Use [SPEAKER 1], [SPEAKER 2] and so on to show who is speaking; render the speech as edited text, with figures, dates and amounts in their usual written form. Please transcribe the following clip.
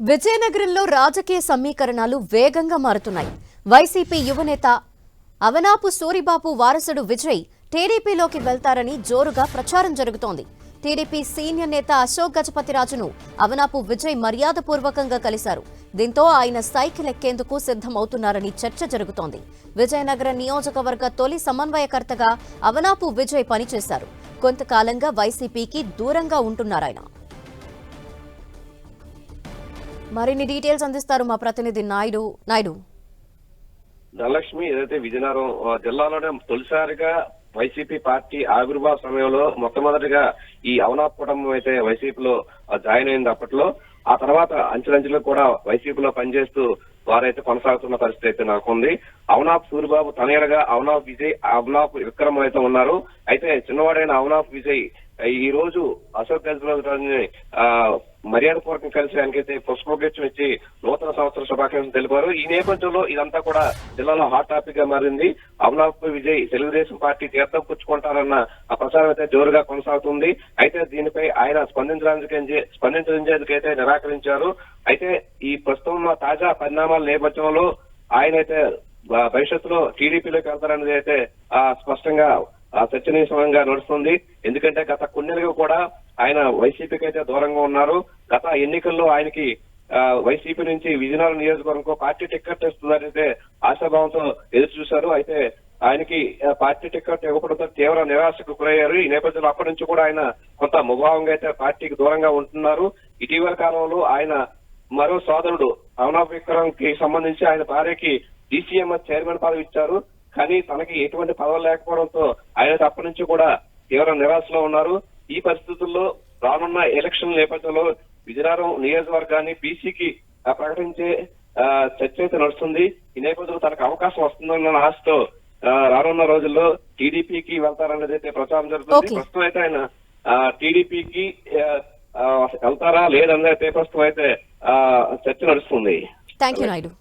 [SPEAKER 1] విజయనగరంలో రాజకీయ సమీకరణాలు వేగంగా మారుతున్నాయి. వైసీపీ యువనేత అవనాపు సూరిబాబు వారసుడు విజయ్ టీడీపీలోకి వెళ్తారని జోరుగా ప్రచారం జరుగుతోంది. టీడీపీ సీనియర్ నేత అశోక్ గజపతిరాజును అవనాపు విజయ్ మర్యాదపూర్వకంగా కలిశారు. దీంతో ఆయన సైకిల్ ఎక్కేందుకు సిద్ధమవుతున్నారని చర్చ జరుగుతోంది. విజయనగరం నియోజకవర్గ తొలి సమన్వయకర్తగా అవనాపు విజయ్ పనిచేశారు. కొంతకాలంగా వైసీపీకి దూరంగా ఉంటున్నారాయన. మరిన్ని డీటెయిల్స్ అందిస్తారు మా ప్రతినిధి నాయుడు.
[SPEAKER 2] ధనలక్ష్మి, ఏదైతే విజయనగరం జిల్లాలోనే తొలిసారిగా వైసీపీ పార్టీ ఆవిర్భావ సమయంలో మొట్టమొదటిగా ఈ అవనాప్ కుటుంబం అయితే వైసీపీలో జాయిన్ అయింది. అప్పట్లో ఆ తర్వాత అంచెలంచెలు కూడా వైసీపీలో పనిచేస్తూ వారైతే కొనసాగుతున్న పరిస్థితి అయితే నాకుంది. అవనాప్ సూరిబాబు తనయుడుగా అవనాప్ విజయ్, అవనాప్ విక్రమ్ అయితే ఉన్నారు. అయితే చిన్నవాడైన అవనాప్ విజయ్ ఈ రోజు అశోక్ గజపతిరాజుని మర్యాదపూర్వకం కలిసి ఆయనకైతే పుష్పగుచ్చం ఇచ్చి నూతన సంవత్సర శుభాకాంక్షలు తెలిపారు. ఈ నేపథ్యంలో ఇదంతా కూడా జిల్లాలో హాట్ టాపిక్ గా మారింది. అవనాప్ విజయ్ తెలుగుదేశం పార్టీ తీర్థం పుచ్చుకుంటారన్న ఆ ప్రచారం అయితే జోరుగా కొనసాగుతుంది. అయితే దీనిపై ఆయన స్పందించేందుకైతే నిరాకరించారు. అయితే ఈ ప్రస్తుతం తాజా పరిణామాల నేపథ్యంలో ఆయనైతే భవిష్యత్తులో టీడీపీలోకి వెళ్తారనేది అయితే స్పష్టంగా చర్చనీయాంశంగా నడుస్తుంది. ఎందుకంటే గత కొన్నేళ్ళుగా కూడా ఆయన వైసీపీకి అయితే దూరంగా ఉన్నారు. గత ఎన్నికల్లో ఆయనకి వైసీపీ నుంచి విజయనగరం నియోజకవర్గంలో పార్టీ టికెట్ ఇస్తున్నారైతే ఆశాభావంతో ఎదురు చూశారు. అయితే ఆయనకి పార్టీ టికెట్ ఇవ్వడంతో తీవ్ర నిరాశకు గురయ్యారు. ఈ నేపథ్యంలో అప్పటి నుంచి కూడా ఆయన కొంత ముభావంగా అయితే పార్టీకి దూరంగా ఉంటున్నారు. ఇటీవల కాలంలో ఆయన మరో సోదరుడు అవనాప్ విక్రమ్ కి సంబంధించి ఆయన భార్యకి డీసీఎంఎస్ చైర్మన్ పదవి ఇచ్చారు. కానీ తనకి ఎటువంటి పదవి లేకపోవడంతో ఆయన అప్పటి నుంచి కూడా తీవ్ర నిరాశలో ఉన్నారు. ఈ పరిస్థితుల్లో రానున్న ఎలక్షన్ నేపథ్యంలో విజయనగరం నియోజకవర్గాన్ని బీసీకి ప్రకటించే చర్చ అయితే నడుస్తుంది. ఈ నేపథ్యంలో తనకు అవకాశం వస్తుందన్న ఆశతో రానున్న రోజుల్లో టీడీపీకి వెళ్తారనేది అయితే ప్రచారం జరుగుతుంది. ప్రస్తుతం అయితే ఆయన టీడీపీకి వెళ్తారా లేదనేది అయితే ప్రస్తుతం అయితే చర్చ నడుస్తుంది.
[SPEAKER 1] థాంక్యూ నాయుడు.